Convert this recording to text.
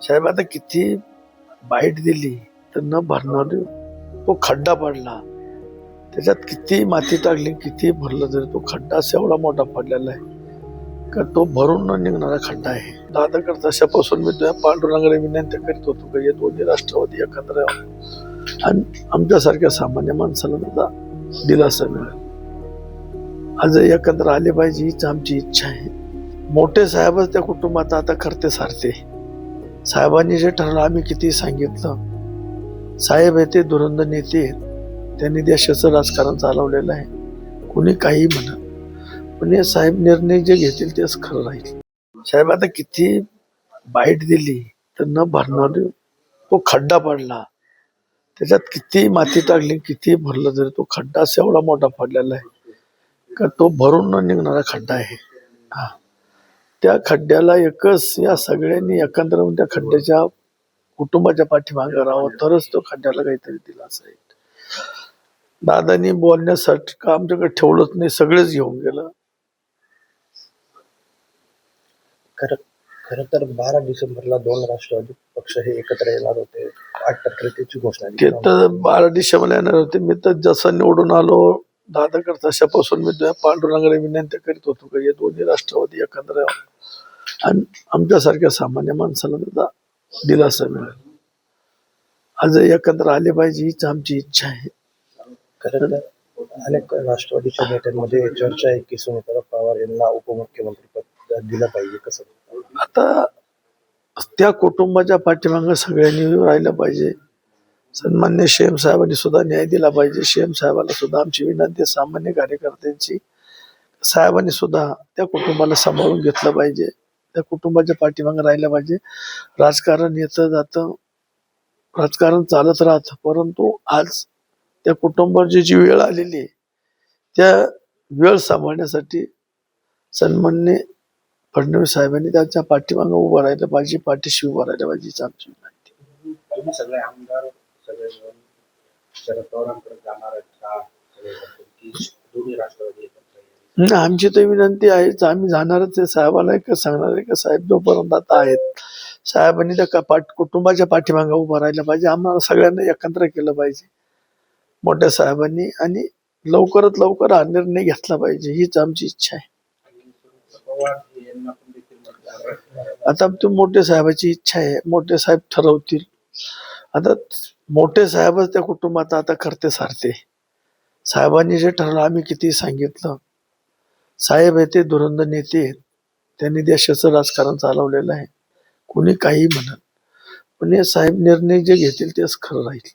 साहेब आता किती बाईट दिली तर न भरणार तो खड्डा पडला, त्याच्यात किती माती टाकली किती भरलं तरी तो खड्डा असा एवढा मोठा पडलेला आहे का तो भरून न निघणारा खड्डा आहे. दादा तशापासून मी तुझ्या पांडुरंगाला विनंती करीत होतो की हे दोन्ही राष्ट्रवादी एकत्र यावं आणि आमच्यासारख्या सामान्य माणसाला सुद्धा दिलासा मिळेल. आज एकत्र आले पाहिजे हीच आमची इच्छा आहे. मोठे साहेबच त्या कुटुंबात आता करते सारते. साहेबांनी जे ठरलं आम्ही किती सांगितलं, साहेब आहे ते धुरंध नेते आहेत, त्यांनी देशाचं राजकारण चालवलेलं आहे. कुणी काही म्हणत पण हे साहेब निर्णय जे घेतील तेच खरं राहील. साहेब आता किती बाईट दिली तर न भरणार तो खड्डा पडला, त्याच्यात किती माती टाकली किती भरलं तरी तो खड्डा असा एवढा मोठा पडलेला आहे का तो भरून न निघणारा खड्डा आहे. त्या खड्ड्याला एकच या सगळ्यांनी एकत्र होऊन त्या खड्ड्याच्या कुटुंबाच्या पाठीमागे राहावं तरच तो खड्ड्याला काहीतरी दिला असेल. दादानी बोलण्यासाठी का आमच्याकडे ठेवलंच नाही, सगळेच घेऊन गेलं. खरं तर 12 डिसेंबरला 2 राष्ट्रवादी पक्ष हे एकत्र येणार होते. 8% घोषणा ते तर 12 डिसेंबरला येणार होते. मी तर जसं निवडून आलो दादा तशापासून मी तुझ्या पांडुरंगाला विनंती करीत होतो की हे दोन्ही राष्ट्रवादी एकत्र यावं आणि आमच्यासारख्या सामान्य माणसाला सुद्धा दिलासा मिळेल. आज एकत्र आले पाहिजे हीच आमची इच्छा आहे. खरं तर अनेक राष्ट्रवादीच्या नेत्यांमध्ये चर्चा आहे की सुनीता पवार यांना उपमुख्यमंत्री पद दिलं पाहिजे. कसं आता त्या कुटुंबाच्या पाठीमागे सगळ्यांनी राहिलं पाहिजे. सन्मान्य शेम साहेबांनी सुद्धा न्याय दिला पाहिजे. शेम साहेबाला सुद्धा आमची विनंती आहे, सामान्य कार्यकर्त्यांची, साहेबांनी सुद्धा त्या कुटुंबाला सांभाळून घेतलं पाहिजे, त्या कुटुंबाच्या पाठीमागे राहिलं पाहिजे. राजकारण येतं जातं, राजकारण चालत राहतं, परंतु आज त्या कुटुंबाची जी वेळ आलेली आहे त्या वेळ सांभाळण्यासाठी सन्मान्य फडणवीस साहेबांनी त्याच्या पाठीमागे उभं राहिलं पाहिजे, पाठीशी उभं राहिलं पाहिजे हीच आमची विनंती. तुम्ही सगळे आमदार सगळे शरद पवारांकडे जाणार आहेत का? दोन्ही राष्ट्रवादी आमची तर विनंती आहेच, आम्ही जाणारच आहे. साहेबाला एकच सांगणार आहे का साहेब जोपर्यंत आता आहेत साहेबांनी त्या कुटुंबाच्या पाठीमागे उभं राहिलं पाहिजे. आम्हाला सगळ्यांना एकत्र केलं पाहिजे मोठ्या साहेबांनी आणि लवकरात लवकर हा निर्णय घेतला पाहिजे हीच आमची इच्छा आहे. आता ते मोठे साहेबाची इच्छा आहे, मोठे साहेब ठरवतील. आता मोठे साहेबच त्या कुटुंबात आता करते सारते. साहेबांनी जे ठरलं आम्ही किती सांगितलं, साहेब आहे ते धुरंध नेते आहेत, त्यांनी देशाचं राजकारण चालवलेलं आहे. कुणी काही म्हणत पण हे साहेब निर्णय जे घेतील तेच खरं राहील.